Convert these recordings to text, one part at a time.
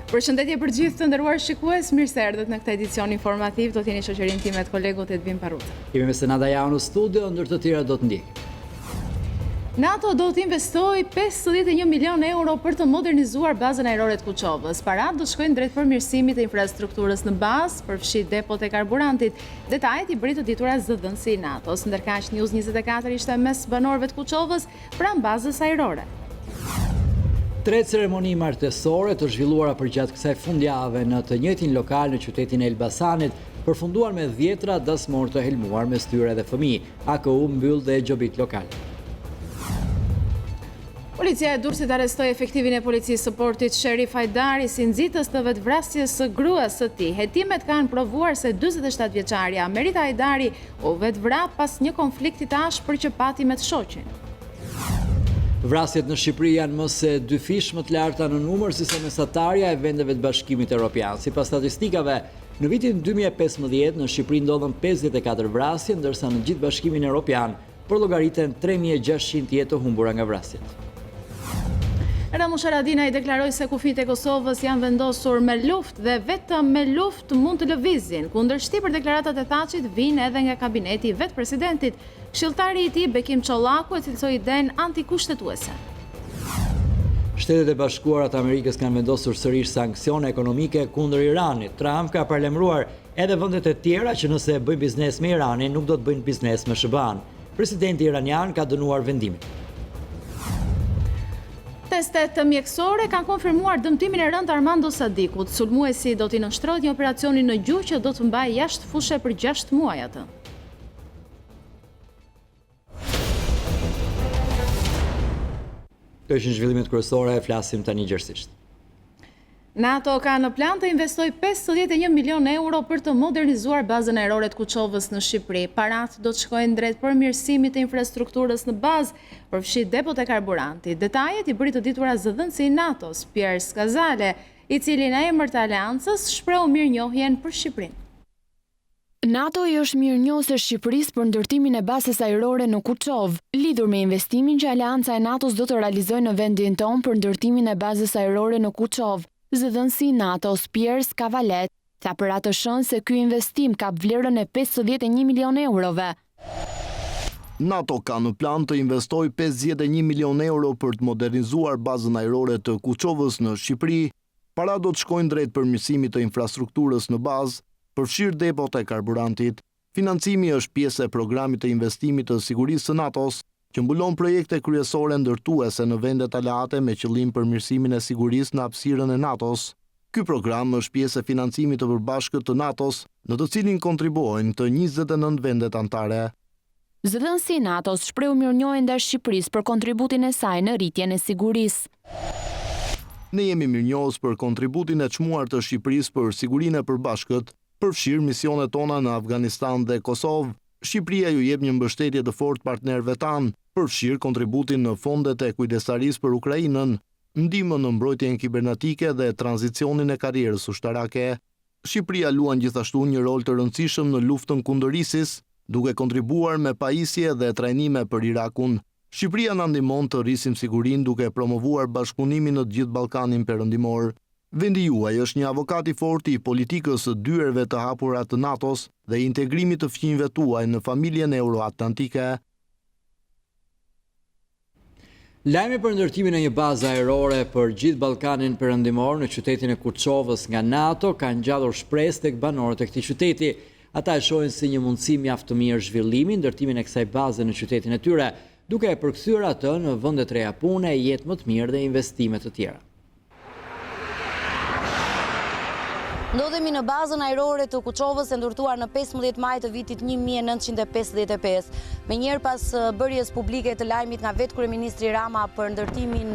Përshëndetje për gjithë të nderuar shikues, mirë se erdhët në këtë edicion informativ. Do t'jeni shoqërinë time të kolegut Edvin Parruta. Kemi me Senada Jau në studio, ndër të tjera do të ndjekë. NATO do të investoj 51 milion euro për të modernizuar bazën ajrore të Kuçovës. Parat do shkojnë drejt përmirësimit të infrastrukturës në bazë, përfshi depot e karburantit. Detajet i bëri të ditura zëdhënësi i NATO-s, ndërkaq News24 ishte mes banorëve të Kuçovës pranë bazës ajrore. 3 ceremoni martesore të zhvilluara përgjatë kësaj fundjave në të njëjtin lokal në qytetin e Elbasanit, përfunduar me 10 dasmor të helmuar me styre dhe fëmijë. AKU mbyll dhe gjobit lokale. Policia e Durrësit arrestoi efektivin e policisë së portit Sherif Hajdari si nxitës të vetvrasjes së gruas së tij. Hetimet kanë provuar se 47 vjeçaria Merita Hajdari u vetvra pas një konflikti të ashpër që pati me të shoqin. Vrasjet në Shqipëri janë më se 2 fish më të larta në numër se sa mesatarja e vendeve të Bashkimit Evropian. Sipas statistikave, në vitin 2015 në Shqipëri ndodhen 54 vrasje, ndërsa në gjithë Bashkimin Evropian përllogëriten 3600 jetë të humbura nga vrasjet. Ramush Haradinaj deklaroi se kufijtë e Kosovës janë vendosur me luftë dhe vetëm me luftë mund të lëvizin. Kundërshtim për deklaratat e Thaçit vijnë edhe nga kabineti i vet presidentit. Këshilltari i tij Bekim Çollaku e cilësoi idenë antikushtetuese. Shtetet e Bashkuara të Amerikës kanë vendosur sërish sanksione ekonomike kundër Iranit. Trump ka parlemruar edhe vendet e tjera që nëse bëjnë biznes me Iranin, nuk do të bëjnë biznes me SBA-n. Presidenti iranian ka dënuar vendimin. Testet mjekësore kanë konfirmuar dëmtimin e rënd Armando Sadikut. Sulmuesi do t'i nënshtrohet një operacioni në gjuhë që do të mbajë jashtë fushë për 6 muaj atë. Këto ishin zhvillimet kryesore, flasim tani gjerësisht. NATO ka në plan të investoj 51 milion euro për të modernizuar bazën ajrore të Kuçovës në Shqipëri. Parat do të shkojnë drejt përmirësimit të infrastrukturës në bazë, përfshi depot e karburantit. Detajet i bëri të ditura zëdhënësi i NATO-s, Pierre Skazale, i cili në emër të aleancës shprehu mirënjohjen për Shqipërinë. NATO i është mirënjohës e Shqipërisë për ndërtimin e bazës ajrore në Kuçovë, lidhur me investimin që Aleanca e NATO-s do të realizojë në vendin tonë për ndërtimin e bazës ajrore në Kuçovë. Zëdhënësi NATO-s Pierre Skazale tha për atë shën se ky investim ka vlerën e 51 milion eurove. NATO ka në plan të investoj 51 milion euro për të modernizuar bazën ajrore të Kuçovës në Shqipëri. Para do të shkojnë drejt përmirësimit të infrastrukturës në bazë, përfshirë depot e karburantit. Financimi është pjesë e programit të investimit të sigurisë së NATO-s, që mbulon projekte kryesore ndërtuese në vendet aleate me qëllim përmirësimin e sigurisë në hapësirën e NATO-s. Ky program është pjesë e financimit të përbashkët të NATO-s, në të cilin kontribuojnë të 29 vendet anëtare. Zëdhënësi i NATO-s shprehu mirënjohjen ndaj Shqipërisë për kontributin e saj në rritjen e sigurisë. Ne jemi mirënjohës për kontributin e çmuar të Shqipërisë për sigurinë e përbashkët, përfshirë misionet tona në Afganistan dhe Kosovë. Shqipëria ju jep një mbështetje të fortë partnerëve tanë, përfshirë kontributin në fondet e kujdesarisë për Ukrainën, ndihmën në mbrojtjen kibernetike dhe tranzicionin e karrierës ushtarake. Shqipëria luan gjithashtu një rol të rëndësishëm në luftën kundër ISIS, duke kontribuar me pajisje dhe trajnime për Irakun. Shqipëria na ndihmon të rrisim sigurinë duke promovuar bashkëpunimin në të gjithë Ballkanin perëndimor. Vendi juaj është një avokat i fortë i politikës së dyerve të hapura të NATO-s dhe integrimit të fqinjve tuaj në familjen euroatlantike. Lajme për ndërtimin e një bazë ajrore për gjithë Ballkanin perëndimor në qytetin e Kuçovës nga NATO ka ngjallur shpresë tek banorët e këtij qyteti. Ata e shohin si një mundësi mjaft të mirë zhvillimi ndërtimin e kësaj baze në qytetin e tyre, duke e përkthyer atë në vende të reja pune, jetë më të mirë dhe investime të tjera. Ndodhemi në bazën ajrore të Kuçovës e ndërtuar në 15 maj të vitit 1955. Menjëherë pas bërjes publike të lajmit nga vetë kryeministri Rama për ndërtimin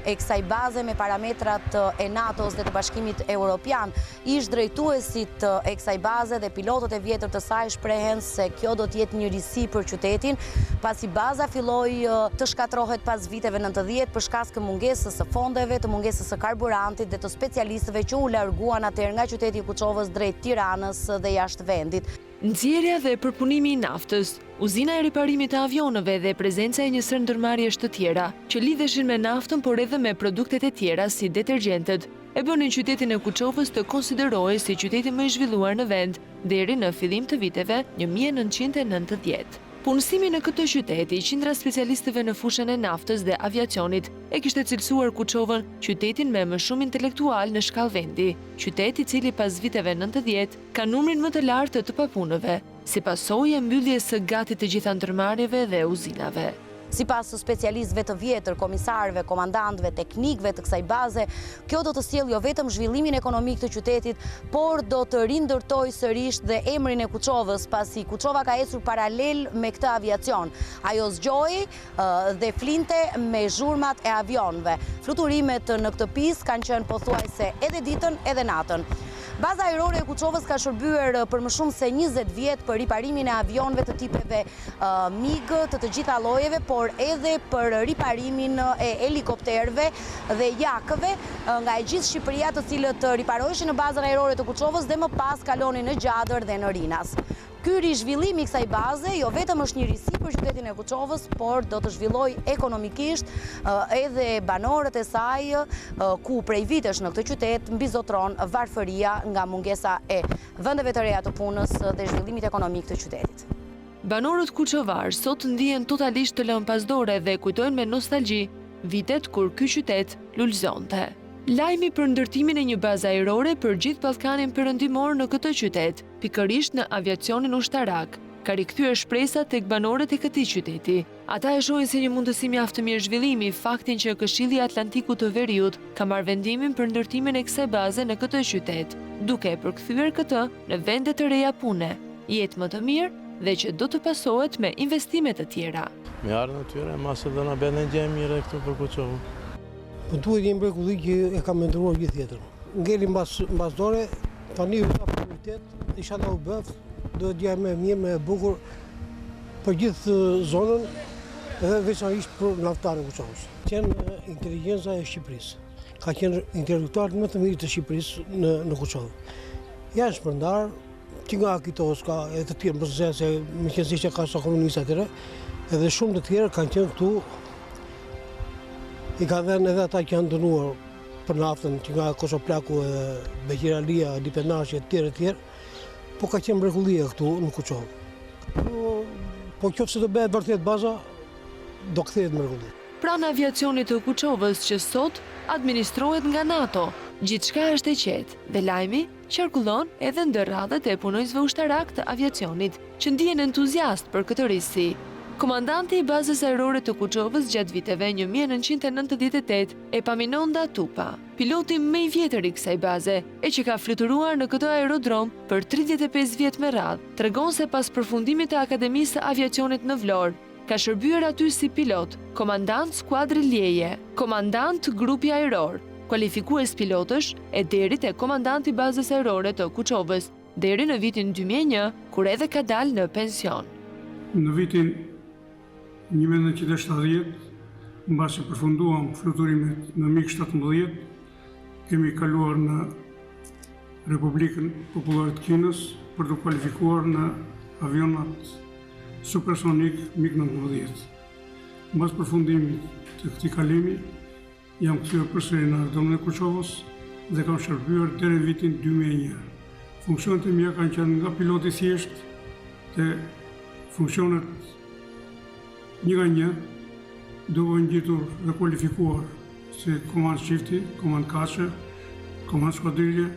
e kësaj baze me parametrat e NATO-s dhe të Bashkimit Evropian, ish drejtuesit e kësaj baze dhe pilotët e vjetër të saj shprehen se kjo do të jetë një risi për qytetin, pasi baza filloi të shkatrohet pas viteve 90 për shkak të mungesës së fondeve, të mungesës së karburantit dhe të specialistëve që u larguan atëherë nga qyteti i Kuçovës drejt Tiranës dhe jashtë vendit. Nxjerrja dhe përpunimi i naftës, uzina e riparimit të avionëve dhe prezenca e një sër ndërmarrjesh të tjera, që lidheshin me naftën por edhe me produktet e tjera si detergjentët, e bënin qytetin e Kuçovës të konsiderohej si qyteti më i zhvilluar në vend deri në fillim të viteve 1990. Punësimi në këtë qytet i qindra specialistëve në fushën e naftës dhe aviacionit e kishte cilësuar Kuçovën qytetin me më shumë intelektual në shkallë vendi, qytet i cili pas viteve 90 ka numrin më të lartë të papunëve, si pasojë e mbylljes së gati të gjitha ndërmarrjeve dhe uzinave. Sipas specialistëve të vjetër, komisarëve, komandantëve, teknikëve të kësaj baze, kjo do të sjellë jo vetëm zhvillimin ekonomik të qytetit, por do të rindërtojë sërish dhe emrin e Kuçovës, pasi Kuçova ka ecur paralel me këtë aviacion. Ajo zgjoi dhe flinte me zhurmat e avionëve. Fluturimet në këtë pistë kanë qenë pothuajse edhe ditën edhe natën. Baza ajrore e Kuçovës ka shërbyer për më shumë se 20 vjet për riparimin e avionëve të tipeve MiG të gjitha llojeve, por edhe për riparimin e helikopterëve dhe jakëve nga e gjithë Shqipëria, të cilët riparoheshin në bazën ajrore të Kuçovës dhe më pas kalonin në Gjadër dhe në Rinas. Ky rizhvillim i kësaj baze jo vetëm është një risi për qytetin e Kuçovës, por do të zhvillojë ekonomikisht edhe banorët e saj, ku prej vitesh në këtë qytet mbizotron varfëria nga mungesa e vendeve të reja të punës dhe zhvillimit ekonomik të qytetit. Banorët kuçovar sot ndihen totalisht të lënë pasdore dhe kujtojnë me nostalgji vitet kur ky qytet lulëzonte. Lajmi për ndërtimin e një baze ajrore për gjithë Ballkanin perëndimor në këtë qytet, pikërisht në aviacionin ushtarak, ka rikthyer shpresat tek banorët e këtij qyteti. Ata e shohin si një mundësi mjaft të mirë zhvillimi faktin që Këshilli i Atlantikut të Veriut ka marrë vendimin për ndërtimin e kësaj baze në këtë qytet, duke e përkthyer këtë në vende të reja pune, jetë më të mirë dhe që do të pasohet me investime të tjera. Me ardhën e tyre, masë do na bënë gjë mirë këtu për Kuçovën. Po duhet një mrekulli që e ka menduar gjithë jetën. Ngeli mbas dore, tani u ka prioritet, inshallah u bëf, do të jetë më mirë, më bukur për gjithë zonën edhe veçanërisht për naftarin e Kuçovës. Qenë inteligjenca e Shqipërisë. Ka qenë intelektual më të mirë të Shqipërisë në Kuçovë. Janë shpërndar, që nga Akitos ka e të tjerë, mëse se me qenë që ka sa komunista të tjera, edhe shumë të tjerë kanë qenë këtu. I ka dhenë edhe ata që janë dënuar për naftën, që nga Kosoplaku, Beqiralia, Lipenashi e tjerë, po ka qenë mrekullia këtu në Kuçovë. Po qoftë se do bëhet vërtet baza, do kthehet mrekullia. Pranë aviacionit të Kuçovës që sot administrohet nga NATO, gjithçka është e qetë dhe lajmi qarkullon edhe ndër radhët e punojësve ushtarak të aviacionit, që ndihen entuziast për këtë risi. Komandanti i bazës ajrore të Kuçovës gjatë viteve 1998 e Paminonda Tupa, piloti më i vjetër i kësaj baze, e që ka fluturuar në këtë aerodrom për 35 vjet me radhë, tregon se pas përfundimit të Akademisë së Aviacionit në Vlorë, ka shërbyer aty si pilot, komandant skuadrë lieje, komandant grupi ajror, kualifikues pilotësh e deri te komandanti i bazës ajrore të Kuçovës, deri në vitin 2001, kur edhe ka dalë në pension. Në vitin 1970, mbasi përfunduam fluturimet në MiG-17, kemi kaluar në Republikën Popullore të Kinës për të kualifikuar në avionat supersonik MiG-19. Mbas përfundimit të këtij kalimi, jam kthyer përsëri në aerodromin e Kuçovës dhe kam shërbyer deri në vitin 2001. Funksionet e mia kanë qenë nga piloti thjesht te funksionet një nga një, duke ngjitur dhe kualifikuar si komand shifti, komand kaçe, komand skuadrilje,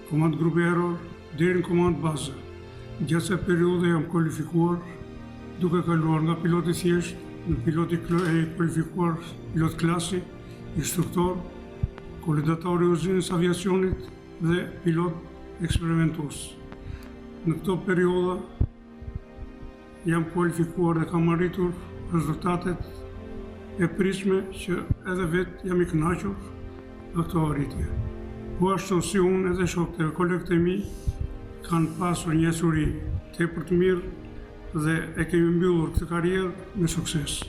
komand grupi ajror, deri në komand bazë. Gjatë kësaj periudhe jam kualifikuar duke kaluar nga piloti thjesht në piloti kualifikuar, pilot klasi, instruktor, koordinator i uzinës aviacionit dhe pilot eksperimentues. Në këto periudha jam kualifikuar dhe kam arritur rezultatet e pritshme që edhe vetë jam i kënaqur me këto arritje. Po ashtu si unë edhe shokët e kolegët e mi kanë pasur një ecuri tepër të mirë dhe e kemi mbyllur këtë karrierë me sukses.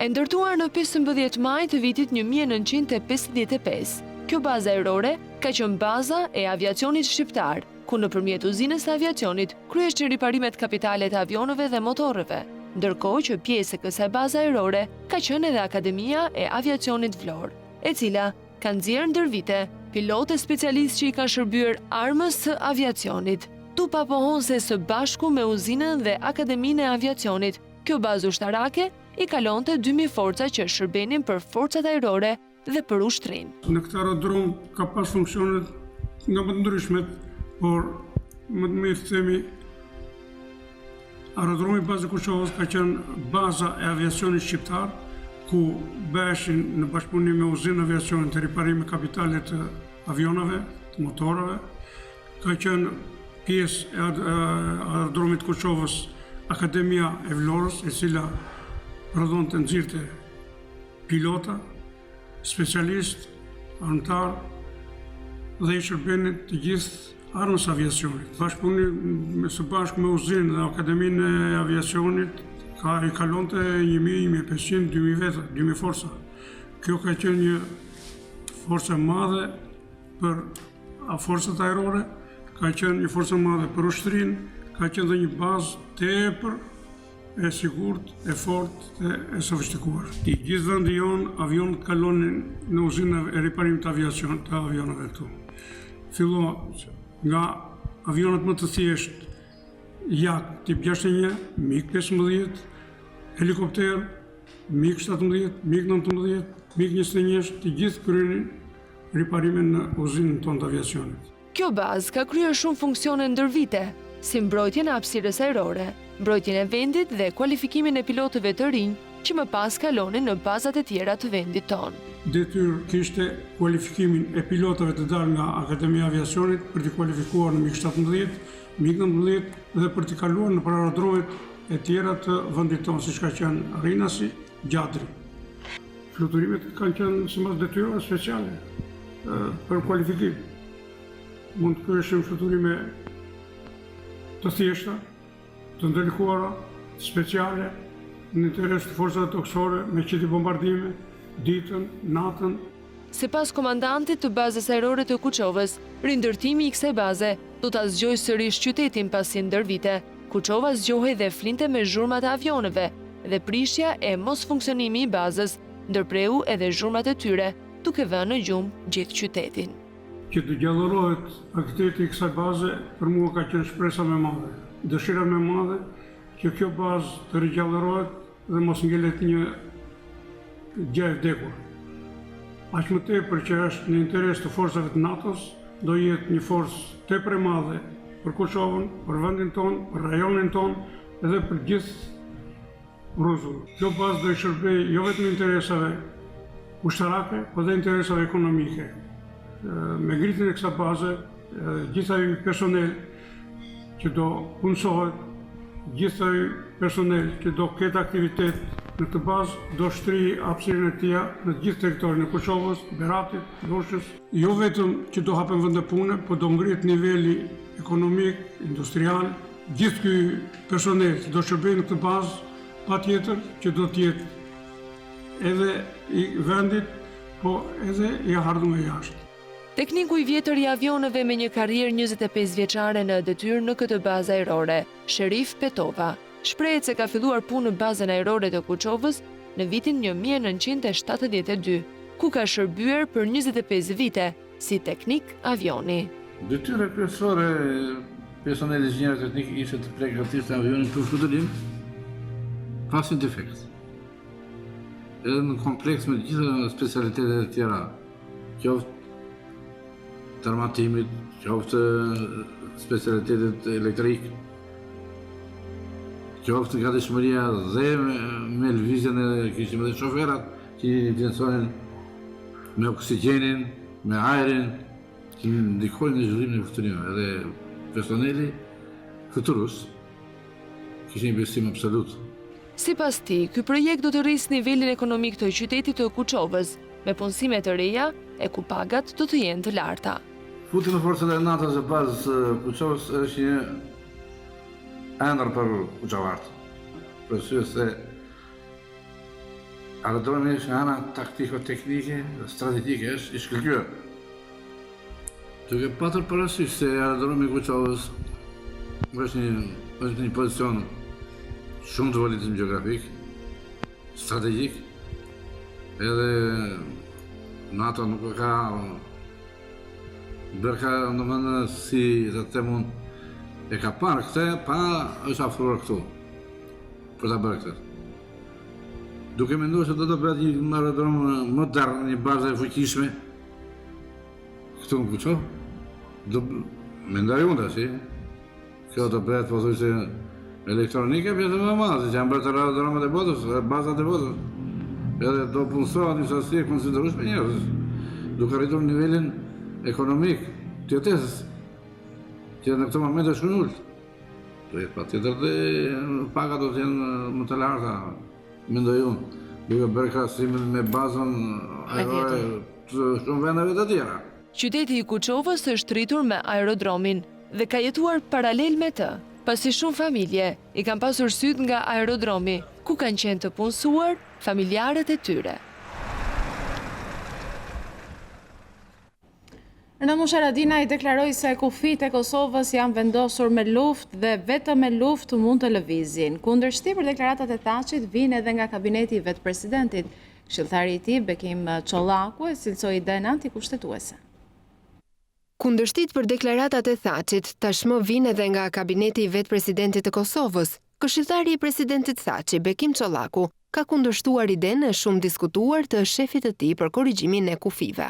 E ndërtuar në 15 maj të vitit 1955, Kjo bazë ajrore ka qenë baza e aviacionit shqiptar, ku nëpërmjet uzinës së aviacionit kryeshin riparimet kapitale të avionëve dhe motorëve, ndërkohë që pjesë e kësaj baze ajrore ka qenë edhe Akademia e Aviacionit Vlorë, e cila ka nxjerrë ndër vite pilotë specialistë që i kanë shërbyer armës së aviacionit. Tu pa pohon se së bashku me uzinën dhe Akademinë e Aviacionit, kjo bazë ushtarake i kalonte 2000 forca që shërbenin për forcat ajrore dhe për ushtrinë. Në këtë aerodrom ka pas funksionet nga më të ndryshmet, por më të mirë themi aerodromi bazë Kuçovës ka qenë baza e aviacionit shqiptar, ku bëheshin në bashkëpunim me uzinë aviacionit të riparime kapitale të avionave, të motorëve. Ka qenë pjesë e aerodromit Kuçovës Akademia e Vlorës, e cila prodhonte nxirrte pilota, specialist, armëtar dhe i shërbenin të gjithë armës aviacionit. Bashkëpunim së bashku me uzinë dhe Akademinë e Aviacionit i kalonte 1.500, 2.000 veta, 2.000 forca. Kjo ka qenë një forcë e madhe për forcat ajrore, ka qenë një forcë e madhe për ushtrinë, ka qenë dhe një bazë tepër e sigurt, e fortë, e sofistikuar. I gjithë vendi jonë, avionët kalonin në uzinë e riparimit të avionëve këtu. Fillo nga avionët më të thjeshtë, jak tip 61, MiG-15, helikopter, MiG-17, MiG-19, MiG-21, të gjithë kryenin riparimin në uzinën tonë të aviacionit. Kjo bazë ka kryer shumë funksione ndër vite, si mbrojtjen e hapësirës ajrore, mbrojtjen e vendit dhe kualifikimin e pilotëve të rinj që më pas kalonin në bazat e tjera të vendit tonë. Detyrë kishte kualifikimin e pilotëve të dalë nga Akademia e Aviacionit për t'i kualifikuar në MiG-17, MiG-19 dhe për t'i kaluar në aerodromet e tjera të vendit tonë, siç ka qenë Rinasi, Gjadri. Fluturimet kanë qenë sipas detyrave speciale për kualifikim. Mund të kryeshim fluturime të thjeshta, të ndërlikuara, speciale, në interes të forcave toksore, me qiti bombardime, ditën, natën. Sipas komandantit të bazës ajrore të Kuçovës, rindërtimi i kësaj baze do ta zgjojë sërish qytetin pasi ndër vite. Kuçova zgjohej dhe flinte me zhurmat e avionëve dhe prishja e mos funksionimi i bazës ndërpreu edhe zhurmat e tyre, duke vënë në gjumë gjithë qytetin. Që të gjallërohet aktiviteti i kësaj baze, për mua ka qenë shpresa më e madhe. Dëshira më e madhe që kjo bazë të rigjallërohet dhe mos ngelet një gjë e vdekur. Aq më tepër që është në interes të forcave të NATO-s, do jetë një forcë tepër e madhe për Kuçovën, për vendin tonë, për rajonin tonë edhe për gjithë Ruzën. Kjo bazë do i shërbejë jo vetëm interesave ushtarake, por dhe interesave ekonomike. Me ngritjen e kësaj baze, gjithë ai personel që do punësohet, gjithë ai personel që do ketë aktivitet në këtë bazë, do shtrihej hapësirën e tij në gjithë territorin e Kuçovës, Beratit, Loshës. Jo vetëm që do hapen vende pune, por do ngrihet niveli ekonomik, industrial. Gjithë ky personel që do shërbejë në këtë bazë, patjetër që do të jetë edhe i vendit, po edhe i ardhur me jashtë. Tekniku i vjetër i avionëve me një karrierë 25 vjeçare në detyrë në këtë bazë ajrore, Sherif Petova, shprehet se ka filluar punë në bazën ajrore të Kuçovës në vitin 1972, ku ka shërbyer për 25 vite si teknik avioni. Detyra kryesore e personelit inxhinier teknik ishte të përgatitë avionin për fluturim pas një defekt. Edhe në kompleks me gjitha specialitetet e tjera, qoftë të armatimit, qoftë specialitetet elektrik, qoftë gatishmëria dhe me lëvizjen e kishim edhe shoferat që intencionin me oksigjenin, me ajrin, që ndikojnë në zhvillimin e fluturimeve. Edhe personeli fluturus kishte një besim absolut. Sipas tij, ky projekt do të rrisë nivelin ekonomik të qytetit të Kuçovës, me punësime të reja e ku pagat do të jenë të larta. Futja në forcat e NATO-s e bazës Kuçovës është një ëndër për kuçovarët. Për arsye se aerodromi është ana taktiko-teknike, strategjike, është i shkëlqyer. Duke patur parasysh se aerodromi i Kuçovës është një pozicion shumë të valizim geografik, strategjik, edhe NATO nuk e ka bërka, domethënë, si të them unë, e ka parë këtë, pa është afruar këtu për ta bërë këtë. Duke menduar se do të bëhet një aerodrom modern, një bazë e fuqishme këtu në Kuçovë, mendoj unë tash, kjo do bëhet pothuajse elektronike, pjesë më e madhe, që janë bërë të aerodromet e botës, bazat e botës. Edhe do punësohet një sasi e konsiderueshme njerëz, duke arritur nivelin ekonomik të jetesës, që në këtë moment është shumë ulët. Do jetë patjetër dhe pagat do të jenë më të larta, mendoj unë, duke bërë krahasimin me bazën ajrore të shumë vendeve të tjera. Qyteti i Kuçovës është rritur me aerodromin dhe ka jetuar paralel me të, pasi shumë familje i kanë pasur syt nga aerodromi, ku kanë qenë të punësuar familjarët e tyre. Rënamusha Haradinaj deklaroi se kufijtë e Kosovës janë vendosur me luftë dhe vetëm me luftë mund të lëvizin. Kundërshtim për deklaratat e Thaçit vijnë edhe nga kabineti i vetë presidentit. Këshilltari i tij Bekim Çollaku e cilësoi idenë antikushtetuese. Kundërshtit për deklaratat e Thaçit tashmë vijnë edhe nga kabineti i vetë presidentit të Kosovës. Këshilltari i presidentit Thaçi, Bekim Çollaku, ka kundërshtuar idenë e shumë diskutuar të shefit të tij për korrigjimin e kufive.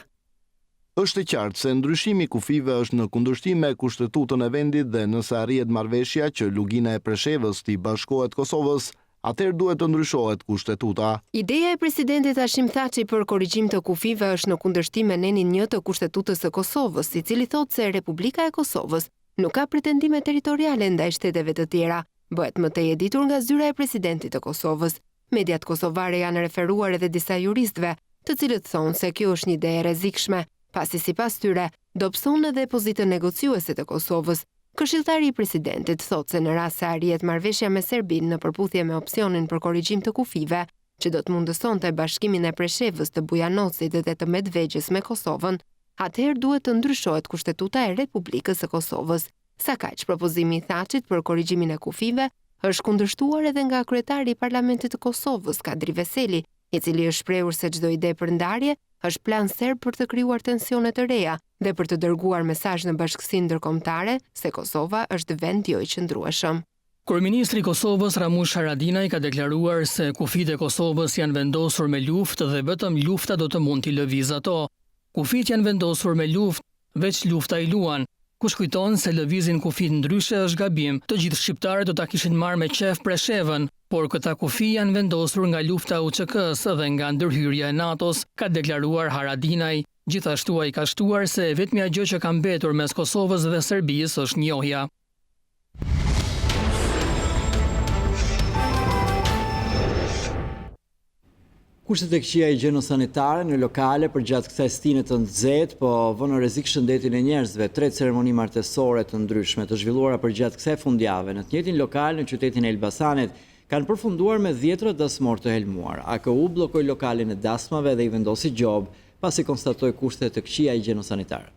Është e qartë se ndryshimi i kufive është në kundërshtim me kushtetutën e vendit dhe nëse arrihet marrëveshja që lugina e Preshevës t'i bashkohet Kosovës, atëherë duhet të ndryshohet kushtetuta. Ideja e presidentit Hashim Thaçi për korrigjim të kufive është në kundërshtim me nenin 1 të kushtetutës së Kosovës, i cili thotë se Republika e Kosovës nuk ka pretendime territoriale ndaj shteteve të tjera. Bëhet më tej e ditur nga zyra e presidentit të Kosovës. Mediat kosovare janë referuar edhe disa juristëve, të cilët thonë se kjo është një ide e rrezikshme, pasi sipas tyre dobëson edhe pozitën negociuese të Kosovës. Këshilltari i presidentit thotë se në rast se arrihet marrëveshja me Serbinë në përputhje me opsionin për korrigjim të kufive, që do të mundësonte bashkimin e Preshevës, të Bujanocit dhe të Medvegjës me Kosovën, atëherë duhet të ndryshohet kushtetuta e Republikës së Kosovës. Sa kaq, propozimi i Thaçit për korrigjimin e kufive është kundërshtuar edhe nga kryetari i Parlamentit të Kosovës, Kadri Veseli, i cili është shprehur se çdo ide për ndarje është plan serb për të krijuar tensione të reja dhe për të dërguar mesazh në bashkësinë ndërkombëtare se Kosova është vend jo i qëndrueshëm. Kryeministri i Kosovës Ramush Haradinaj ka deklaruar se kufijtë e Kosovës janë vendosur me luftë dhe vetëm lufta do të mund t'i lëvizë ato. Kufijtë janë vendosur me luftë, veç lufta i luan. Kush kujton se lëvizin kufijtë ndryshe është gabim. Të gjithë shqiptarët do ta kishin marrë me qef Preshevën, por këta kufi janë vendosur nga lufta UÇK-s dhe nga ndërhyrja e NATO-s, ka deklaruar Haradinaj. Gjithashtu ai ka shtuar se vetmja gjë që ka mbetur mes Kosovës dhe Serbisë është njohja. Kushtet e këqija higjieno-sanitare në lokale përgjatë kësaj stine të nxehtë, po vënë në rrezik shëndetin e njerëzve. 3 ceremoni martesore të ndryshme të zhvilluara përgjatë kësaj fundjave në të njëjtin lokal në qytetin e Elbasanit kanë përfunduar me 10 dasmor të helmuar. AKU bllokoi lokalin e dasmave dhe i vendosi gjobë pasi konstatoi kushte të këqija higjieno-sanitare.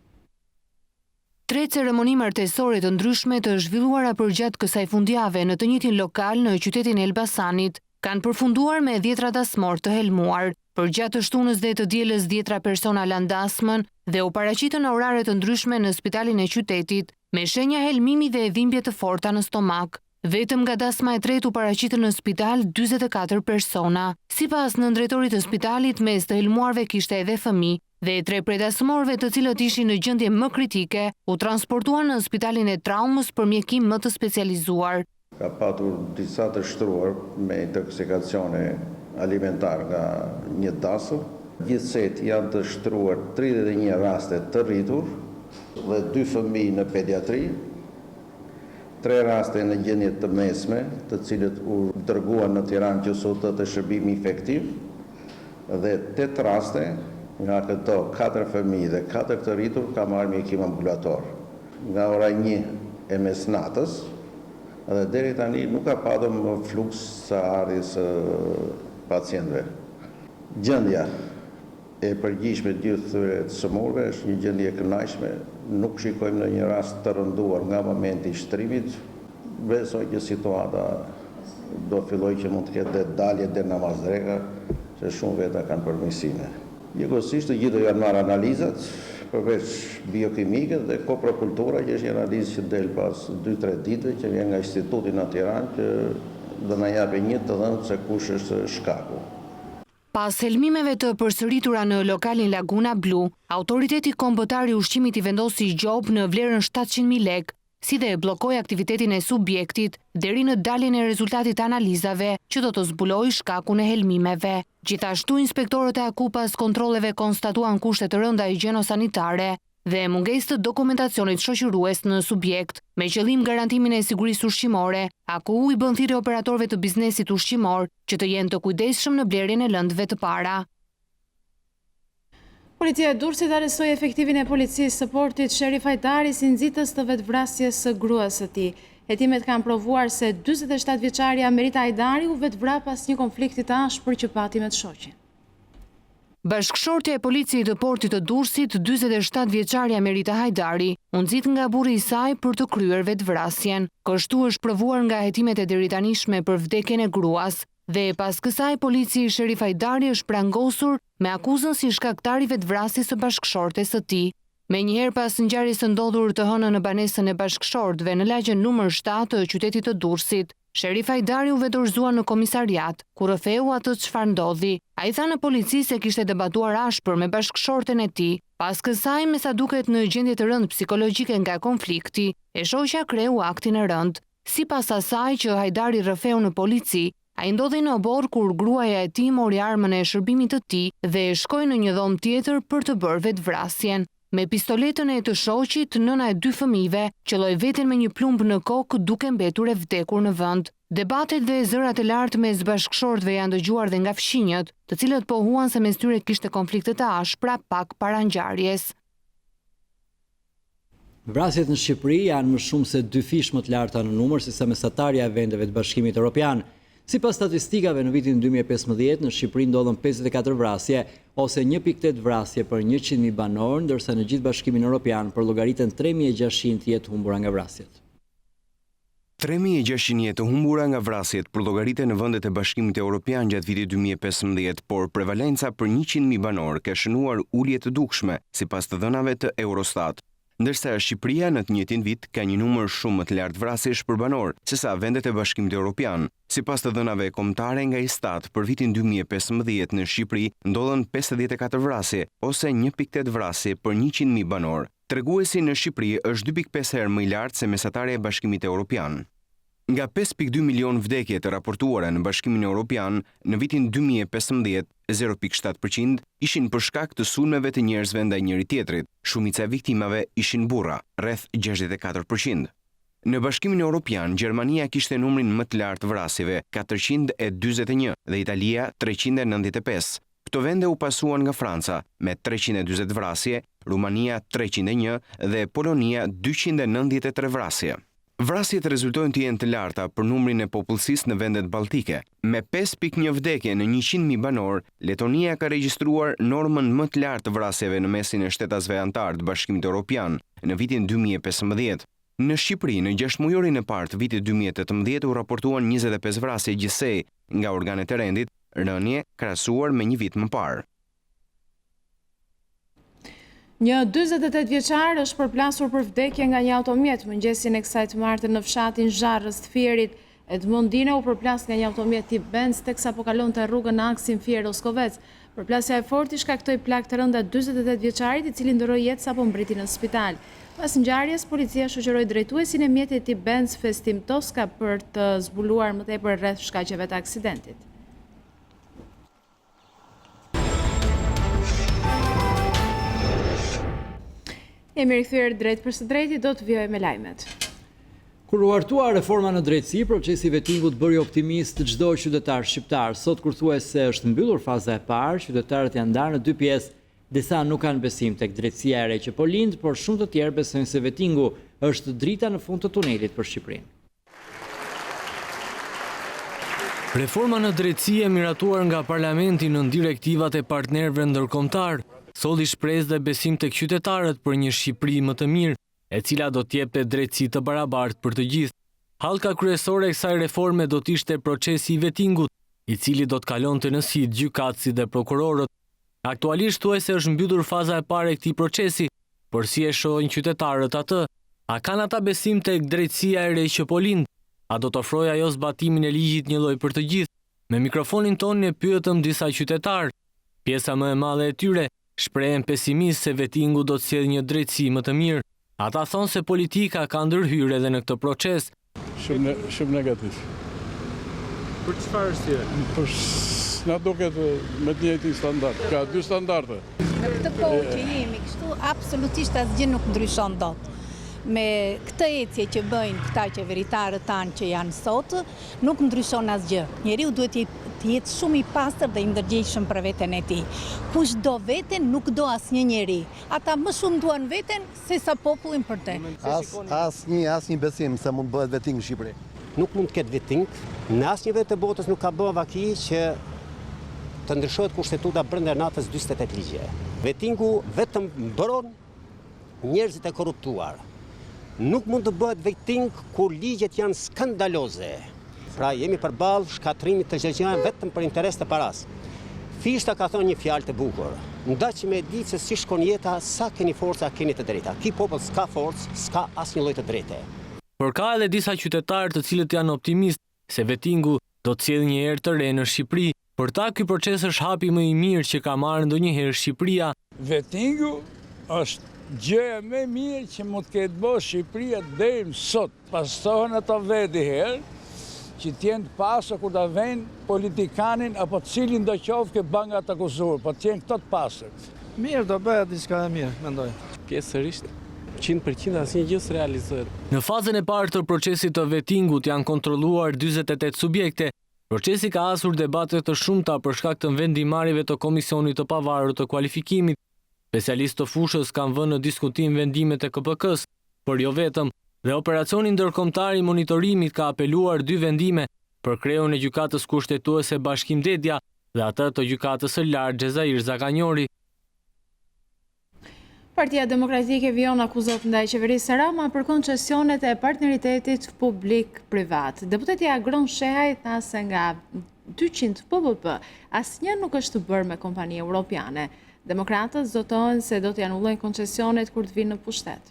3 ceremoni martesore të ndryshme të zhvilluara përgjatë kësaj fundjave në të njëjtin lokal në qytetin e Elbasanit kanë përfunduar me 10 dasmor të helmuar. Përgjatë të shtunës dhe të dielës 10 persona lanë dasmën dhe u paraqitën në orare të ndryshme në spitalin e qytetit me shenja helmimi dhe dhimbje të forta në stomak. Vetëm nga dasma e tretë u paraqitën në spital 44 persona. Sipas nëndrejtorit të spitalit, mes të helmuarve kishte edhe fëmijë dhe 3 prej dasmorëve, të cilët ishin në gjendje më kritike, u transportuan në spitalin e traumës për mjekim më të specializuar. Ka patur disa të shtruar me intoksikacione alimentar nga një dasëm. Gjithsej janë të shtruar 31 raste të rritur dhe 2 fëmijë në pediatri, 3 raste në gjendje të mesme, të cilët u dërguan në Tiranë që sot të shërbimi efektiv, dhe 8 raste, nga këto 4 fëmijë dhe 4 të rritur ka marrë mjekim ambulator. Nga ora 1 e mesnatës, dhe deri tani nuk ka patëm fluks sa ardhjes pacientëve. Gjendja e përgjithshme gjithëve të sëmurve, është një gjendje e kënaqshme. Nuk shikojmë në një rast të rënduar nga momenti i shtrimit. Besoj që situata do filloj që mund të ketë dhe dalje dhe namazreka, se shumë veta kanë përmirësime. Njëkohësisht të gjithë do janë marrë analizat, përveç biokimike dhe koprokultura, që është një analizë që del pas 2-3 ditëve, që vjen nga Instituti në Tiranë, që do na japë një të dhënë se kush është shkaku. Pas helmimeve të përsëritura në lokalin Laguna Blu, autoriteti kombëtar i ushqimit i vendosi gjop në vlerën 700.000 lekë, si dhe bllokoi aktivitetin e subjektit deri në daljen e rezultatit të analizave që do të zbulojë shkakun e helmimeve. Gjithashtu inspektorët e akupas kontrolleve konstatuan kushte të rënda higjieno-sanitare dhe mungesë të dokumentacionit shoqërues në subjekt, me qëllim garantimin e sigurisë ushqimore. AKU i bën thirrje operatorëve të biznesit ushqimor që të jenë të kujdesshëm në blerjen e lëndëve të para. Policia e Durrësit arrestoi efektivin e policisë së portit Sherif Hajdari si nxitës të vetvrasjes së gruas së tij. Hetimet kanë provuar se 47 vjeçaria Merita Hajdari u vetvra pas një konflikti të ashpër që pati me të shoqin. Bashkëshortja e policisë të portit të Durrësit, 47 vjeçaria Merita Hajdari, u nxit nga burri i saj për të kryer vetvrasjen. Kështu është provuar nga hetimet e deritanishme për vdekjen e gruas. Dhe pas kësaj polici i Sherif Hajdari është prangosur me akuzën si shkaktar i vetvrasjes së bashkëshortes së tij. Menjëherë pas ngjarjes së ndodhur të hënën në banesën e bashkëshortëve në lagjen numër 7 të qytetit të Durrësit, Sherif Hajdari u dorëzua në komisariat, ku rrëfeu atë çfarë ndodhi. Ai tha në polici se kishte debatuar ashpër me bashkëshorten e tij. Pas kësaj, me sa duket në gjendje të rëndë psikologjike nga konflikti, e shoqja kreu aktin e rënd. Sipas asaj që Hajdari rrëfeu në polici, ai ndodhi në obor kur gruaja e tij mori armën e shërbimit të tij dhe shkoi në një dhomë tjetër për të bërë vetvrasjen. Me pistoletën e të shoqit, nëna e 2 fëmijëve qelloi veten me një plumb në kokë duke mbetur e vdekur në vend. Debatet dhe zërat e lartë mes bashkëshortëve janë dëgjuar dhe nga fqinjët, të cilët pohuan se mes tyre kishte konflikte të ashpra pak para ngjarjes. Vrasjet në Shqipëri janë më shumë se 2 fish më të larta në numër se sa mesatarja e vendeve të Bashkimit Evropian. Sipas statistikave, në vitin 2015 në Shqipëri ndodhen 54 vrasje ose 1.8 vrasje për 100.000 banor, ndërsa në gjithë Bashkimin Evropian përllogaritën 3600 jetë humbura nga vrasjet. 3600 jetë humbura nga vrasjet përllogaritet në vendet e Bashkimit Evropian gjatë vitit 2015, por prevalenca për 100.000 banor ka shënuar ulje të dukshme sipas të dhënave të Eurostat. Ndërsa Shqipëria në të njëjtin vit ka një numër shumë më të lartë vrasjesh për banor sesa vendet e Bashkimit Evropian. Sipas të dhënave kombëtare nga Istat, për vitin 2015 në Shqipëri ndodhen 54 vrasje ose 1.8 vrasje për 100.000 banor. Treguesi në Shqipëri është 2.5 herë më i lartë se mesatarja e Bashkimit Evropian. Nga 5.2 milion vdekje të raportuara në Bashkimin Evropian, në vitin 2015, 0.7% ishin për shkak të sulmeve të njerëzve ndaj njëri tjetrit. Shumica e viktimave ishin burra, rreth 64%. Në Bashkimin Evropian, Gjermania kishte numrin më të lartë vrasjeve, 441, dhe Italia 395. Këto vende u pasuan nga Franca me 340 vrasje, Rumania 301 dhe Polonia 293 vrasje. Vrasjet rezultojnë të jenë të larta për numrin e popullsisë në vendet baltike. Me 5.1 vdekje në 100.000 banor, Letonia ka regjistruar normën më të lartë të vrasjeve në mesin e shtetasve antar të Bashkimit Evropian në vitin 2015. Në Shqipëri, në 6 mujorin e parë të vitit 2018 u raportuan 25 vrasje gjithsej nga organet e rendit, rënje krahasuar me një vit më parë. Një 48 vjeçar është përplasur për vdekje nga një automjet mëngjesin e kësaj të martën në fshatin Zharrës të Fierit. Edmondina u përplas nga një automjet tip Benz teksa po kalonte rrugën në aksin Fier-Oskovec. Përplasja e fortë i shkaktoi plagë të rënda 48 vjeçarit, i cili ndroi jetë sapo mbriti në spital. Pas ngjarjes, policia shoqëroi drejtuesin e mjetit tip Benz Festim Toska për të zbuluar më tepër rreth shkaqeve të aksidentit. Jemi rikthyer drejt për së drejti, do të vijoj me lajmet. Kur u hartua reforma në drejtësi, procesi vetingut bëri optimist çdo qytetar shqiptar. Sot kur thuhet se është mbyllur faza e parë, qytetarët janë ndarë në 2 pjesë. Disa nuk kanë besim tek drejtësia e re që po lind, por shumë të tjerë besojnë se vetingu është drita në fund të tunelit për Shqipërinë. Reforma në drejtësi e miratuar nga Parlamenti nën direktivat e partnerëve ndërkombëtar, solli shpresë dhe besim tek qytetarët për një Shqipëri më të mirë, e cila do t'jepte drejtësi të barabartë për të gjithë. Hallka kryesore e kësaj reforme do t'ishte procesi i vettingut, i cili do të kalonte në sijë gjykatësit dhe prokurorët. Aktualisht thuajse është mbytur faza e parë e këtij procesi, por si e shohin qytetarët atë? A kanë ata besim tek drejtësia e re që po lind? A do të ofrojë ajo zbatimin e ligjit një lloj për të gjithë? Me mikrofonin tonë e pyetëm disa qytetarë. Pjesa më e madhe e tyre shprehen pesimist se vettingu do të sjellë një drejtësi më të mirë. Ata thonë se politika ka ndërhyrë edhe në këtë proces. Shumë negativ. Për çfarë arsye? Na duket me të njëjtin standard. Ka dy standarde. Në këtë kohë që jemi kështu, absolutisht asgjë nuk ndryshon dot. Me këtë ecje që bëjnë këta qeveritarët tanë që janë sot, nuk ndryshon asgjë. Njeriu duhet të jetë shumë i pastër dhe i ndërgjegjshëm për veten e tij. Kush do veten, nuk do asnjë njeri. Ata më shumë duan veten se sa popullin për te. Asnjë besim se mund bëhet vetting në Shqipëri. Nuk mund të ketë vetting. Në asnjë vend të botës nuk ka bërë vaki që të ndryshohet kushtetuta brenda natës 48 ligje. Vettingu vetëm mbron njerëzit e korruptuar. Nuk mund të bëhet vetting kur ligjet janë skandaloze. Pra jemi përballë shkatrimit të çdo gjëje vetëm për interes të paras. Fishta ka thënë një fjalë të bukur. Ndaq me ditë se si shkon jeta, sa keni forca, keni të drejta. Ky popull s'ka forcë, s'ka asnjë lloj të drejte. Por ka edhe disa qytetarë të cilët janë optimistë se vettingu do të sjellë një erë të re në Shqipëri. Për ta ky proces është hapi më i mirë që ka marrë ndonjëherë Shqipëria. Vettingu është gjëja më e mirë që mund të ketë bërë Shqipëria deri më sot. Pasohen ato veti herë që t'jenë të pasur kur ta vënë politikanin apo cilin do qoftë që bën ata akuzuar, po t'jenë këto të pasur. Mirë, do bëhet diçka e mirë, mendoj. Pjesërisht 100% asnjë gjë s'realizohet. Në fazën e parë të procesit të vettingut janë kontrolluar 48 subjekte. Procesi ka hasur debate të shumta për shkak të vendimarrjeve të Komisionit të Pavarur të Kualifikimit. Specialistë të fushës kanë vënë në diskutim vendimet e KPK-s, por jo vetëm, dhe operacioni ndërkombëtar i monitorimit ka apeluar 2 vendime për kreun e gjykatës kushtetuese Bashkim Dedja dhe atë të gjykatës së lartë Xhezair Zakanjori. Partia Demokratike vijon akuzat ndaj qeverisë Rama për koncesionet e partneritetit publik-privat. Deputeti Agron Shehaj tha se nga 200 PPP, asnjë nuk është bërë me kompani europiane. Demokratët zotojnë se do të anullojnë koncesionet kur të vinë në pushtet.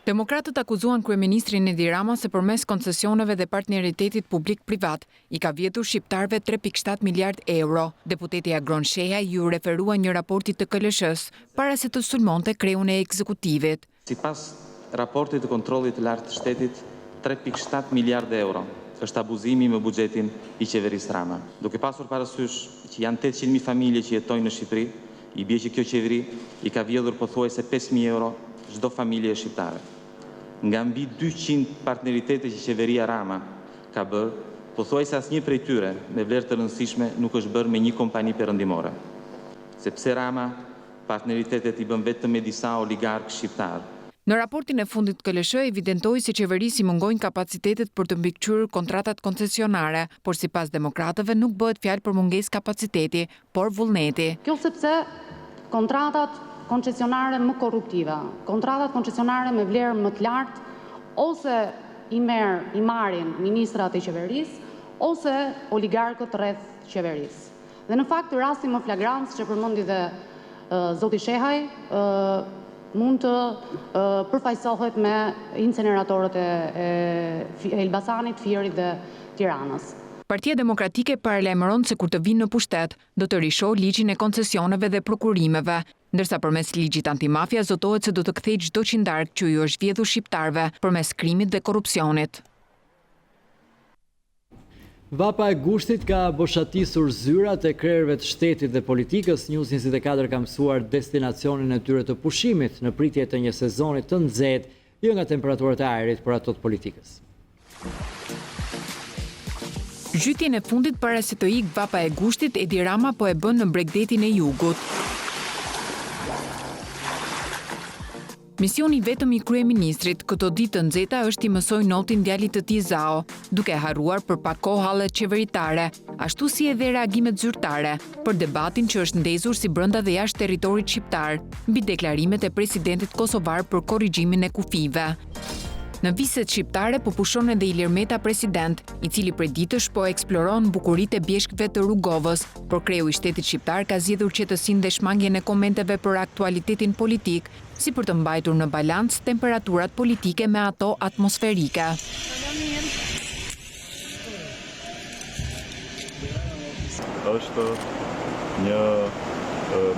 Demokratët akuzuan kryeministrin Edi Rama se përmes koncesioneve dhe partneritetit publik-privat i ka vjetur shqiptarve 3.7 miliard euro. Deputeti Agron Shehaj ju referua një raportit të KLSH-s para se të sulmonte kreun e ekzekutivit. Sipas raportit të kontrollit të lartë të shtetit, 3.7 miliard euro është abuzimi me buxhetin i qeverisë Rama. Duke pasur parasysh që janë 800.000 familje që jetojnë në Shqipëri, i bie që kjo qeveri i ka vjedhur pothuajse 5.000 euro çdo familje shqiptare. Nga mbi 200 partneritete që qeveria Rama ka bërë, pothuajse asnjë prej tyre me vlerë të rëndësishme nuk është bërë me një kompani perëndimore. Sepse Rama partneritetet i bën vetëm me disa oligarkë shqiptar. Në raportin e fundit KLSH evidentoi se qeverisi mungojnë kapacitetet për të mbikëqyrë kontratat koncesionare, por sipas demokratëve nuk bëhet fjalë për mungesë kapaciteti, por vullneti. Kjo sepse kontratat koncesionare më korruptive, kontratat koncesionare me vlerë më të lartë, ose i marrin ministrat e qeverisë, ose oligarkët rreth qeverisë. Dhe në fakt rasti më flagrant që përmendi dhe zoti Shehaj mund të përfaqësohet me inceneratorët e Elbasanit, Fierit dhe Tiranës. Partia Demokratike paralajmëron se kur të vinë në pushtet, do të rishohë ligjin e koncesioneve dhe prokurimeve, ndërsa përmes ligjit antimafia zotohet se do të kthejë çdo qindark që ju është vjedhur shqiptarëve përmes krimit dhe korrupsionit. Vapa e gushtit ka boshatisur zyrat e krerëve të shtetit dhe politikës. News24 ka mësuar destinacionin e tyre të pushimit në pritje të një sezoni të nxehtë, jo nga temperaturat e ajrit, por ato të politikës. Zhytjen e fundit para se të ikë vapa e gushtit, Edi Rama po e bën në Bregdetin e Jugut. Misioni vetëm i kryeministrit këto ditë të nxehta është i mësoj notin djalit të tij Zao, duke harruar për pak kohë hallet qeveritare, ashtu si edhe reagimet zyrtare për debatin që është ndezur si brenda dhe jashtë territorit shqiptar, mbi deklarimet e presidentit kosovar për korrigjimin e kufive. Në viset shqiptare po pushon edhe Ilir Meta president, i cili prej ditësh po eksploron bukuritë e bjeshkëve të Rrugovës, por kreu i shtetit shqiptar ka zgjedhur qetësinë dhe shmangjen e komenteve për aktualitetin politik, si për të mbajtur në balans temperaturat politike me ato atmosferike. Është një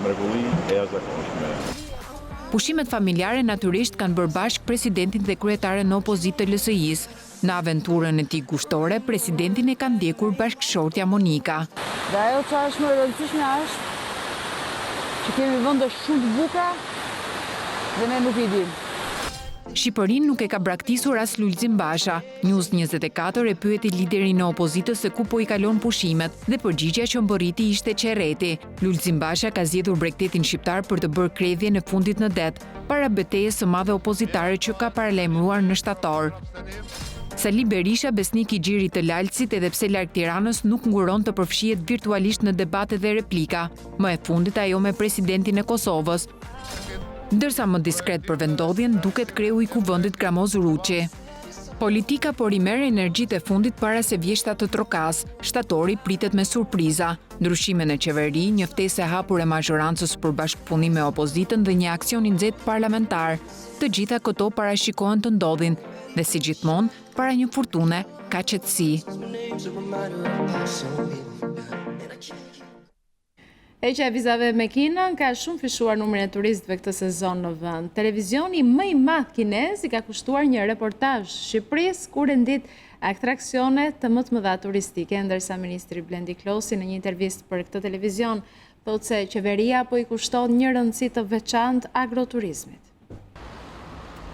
mrekulli e jashtëzakonshme. Pushimet familjare natyrisht kanë bërë bashkë presidentin dhe kryetaren në opozitë të LSI-s. Në aventurën e tij gushtore, presidentin e ka ndjekur bashkëshortja Monika. Dhe ajo që është më e rëndësishme është që kemi vende shumë të bukura dhe ne nuk i dim. Shqipërinë nuk e ka braktisur as Lulzim Basha. News24 e pyeti liderin e opozitës se ku po i kalon pushimet dhe përgjigjja që mbërriti ishte qerreti. Lulzim Basha ka zgjedhur bregtetin shqiptar për të bërë kredhje në fundit në det, para betejës së madhe opozitare që ka paralajmëruar në shtator. Sali Berisha, besnik i xhirit të Lalësit, edhe pse larg Tiranës, nuk nguron të përfshihet virtualisht në debate dhe replika. Më e fundit ajo me presidentin e Kosovës. Ndërsa më diskret për vendodhjen duket kreu i kuvendit Gramoz Ruçi. Politika por i merr energjitë e fundit para se vjeshta të trokas. Shtatori pritet me surpriza. Ndryshimin e qeveri, një ftesë e hapur e mazhorancës për bashkëpunim me opozitën dhe një aksion i nxehtë parlamentar. Të gjitha këto parashikohen të ndodhin dhe si gjithmonë, para një furtune ka qetësi. Eqja e vizave me Kinën ka shumë fishuar numrin e turistëve këtë sezon në vend. Televizioni më i madh kinez i ka kushtuar një reportazh Shqipërisë ku rendit atraksione të më të mëdha turistike, ndërsa ministri Blendi Klosi në një intervistë për këtë televizion thotë se qeveria po i kushton një rëndësi të veçantë agroturizmit.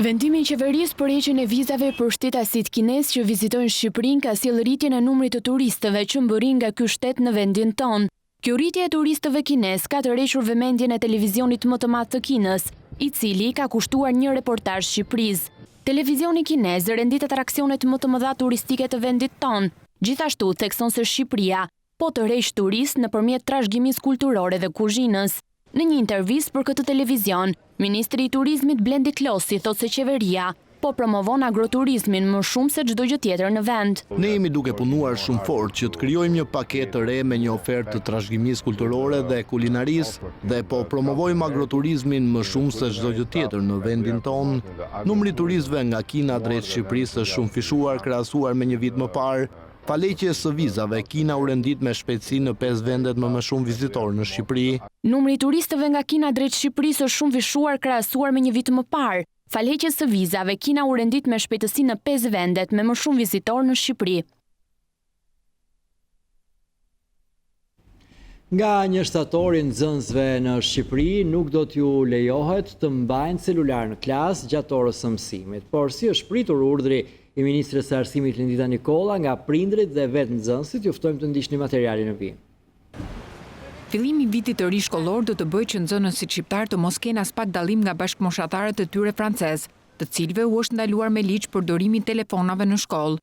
Vendimi i qeverisë për heqjen e vizave për shtetasit kinez që vizitojnë Shqipërinë ka sjellë rritjen e numrit të turistëve që mbërrin nga ky shtet në vendin tonë. Kjo rritje e turistëve kinez ka tërhequr vëmendjen e televizionit më të madh të Kinës, i cili ka kushtuar një reportazh Shqipërisë. Televizioni kinez rendit atraksionet më të mëdha turistike të vendit tonë. Gjithashtu thekson se Shqipëria po tërheq turistë nëpërmjet trashëgimisë kulturore dhe kuzhinës. Në një intervistë për këtë televizion, ministri i turizmit Blendi Klosi thotë se qeveria po promovon agroturizmin më shumë se çdo gjë tjetër në vend. Ne jemi duke punuar shumë fort që të krijojmë një paketë të re me një ofertë të trashëgimisë kulturore dhe kulinarisë dhe po promovojmë agroturizmin më shumë se çdo gjë tjetër në vendin tonë. Numri i turistëve nga Kina drejt Shqipërisë është shumë fishuar krahasuar me një vit më parë. Paleqjes së vizave, Kina u rendit me shpejtësi në 5 vendet më shumë vizitorë në Shqipëri. Numri i turistëve nga Kina drejt Shqipërisë është shumë fishuar krahasuar me një vit më parë. Faleqjes së vizave, Kina u rendit me shpejtësi në 5 vendet me më shumë vizitorë në Shqipëri. Nga 1 shtator i nxënësve në Shqipëri nuk do t'ju lejohet të mbajnë celular në klasë gjatë orës së mësimit, por si është pritur urdhri i ministres së arsimit Lindita Nikolla nga prindrit dhe vetë nxënësit, ju ftojmë të ndiqni materialin në vijim. Fillimi i vitit të ri shkollor do të bëjë që nxënësit shqiptar të mos kenë as pak dallim nga bashkëmoshatarët e tyre francez, të cilëve u është ndaluar me ligj përdorimi i telefonave në shkollë.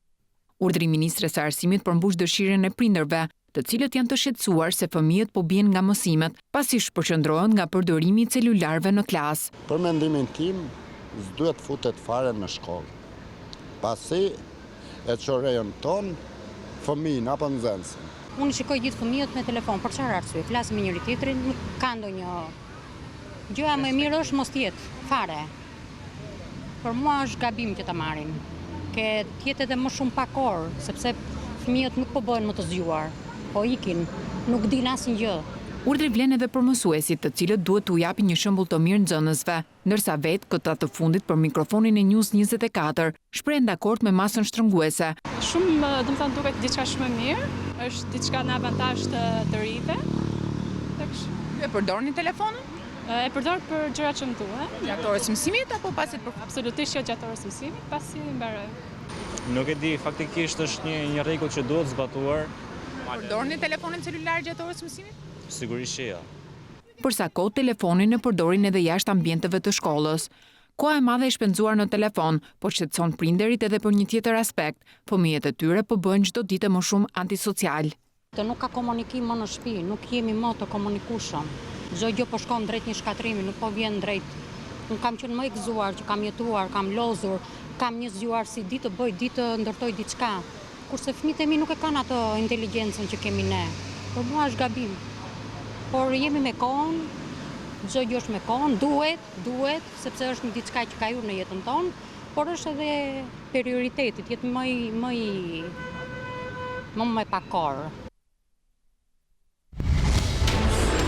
Urdhri i ministres së arsimit përmbush dëshirën e prindërve, të cilët janë të shqetësuar se fëmijët po bien nga mësimet, pasi shpërqendrohen nga përdorimi i celularëve në klasë. Për mendimin tim, s'duhet futet fare në shkollë. Pasi e çorejon ton fëmijën apo nxënësin. Unë shikoj gjithë fëmijët me telefon, për çfarë arsye? Flasin me njëri tjetrin, nuk ka ndonjë. Gjëja më e mirë është mos jetë fare. Për mua është gabim që ta marrin. Ke tjetë edhe më shumë pak orë, sepse fëmijët nuk po bëhen më të zgjuar, po ikin, nuk din asnjë. Urdhri vlen edhe për mësuesit, të cilët duhet t'u japin një shembull të mirë nxënësve, ndërsa vetë këta të fundit për mikrofonin e News24 shprehen dakord me masën shtrënguese. Shumë, domethënë duket diçka shumë e mirë, është diçka në avantazh të rinjve. E përdorni telefonin? E përdor për gjëra që më duhen. Gjatë orës së mësimit apo pasi Absolutisht jo gjatë orës së mësimit, pasi mbaroj. Nuk e di, faktikisht është një rregull që duhet zbatuar. Përdorni telefonin celular gjatë orës së mësimit? Sigurisht që jo. Përsa kohë telefonin e përdorin edhe jashtë ambienteve të shkollës. Koha e madhe e shpenzuar në telefon, po shqetëson prindërit edhe për një tjetër aspekt, fëmijët e tyre po bëjnë çdo ditë më shumë antisocial. Nuk ka komunikim më në shtëpi, nuk jemi më të komunikueshëm. Çdo gjë po shkon drejt një shkatrimi, nuk po vjen drejt. Unë kam qenë më e gëzuar që kam jetuar, kam lozur, kam një zgjuar si ditë të bëj, ditë të ndërtoj diçka. Kurse fëmijët e mi nuk e kanë atë inteligjencën që kemi ne. Për mua është gabim. Por jemi me kohën, çdo gjë është me kohën, duhet, sepse është një diçka që ka hyrë në jetën tonë, por është edhe prioriteti, jetë më me pakor.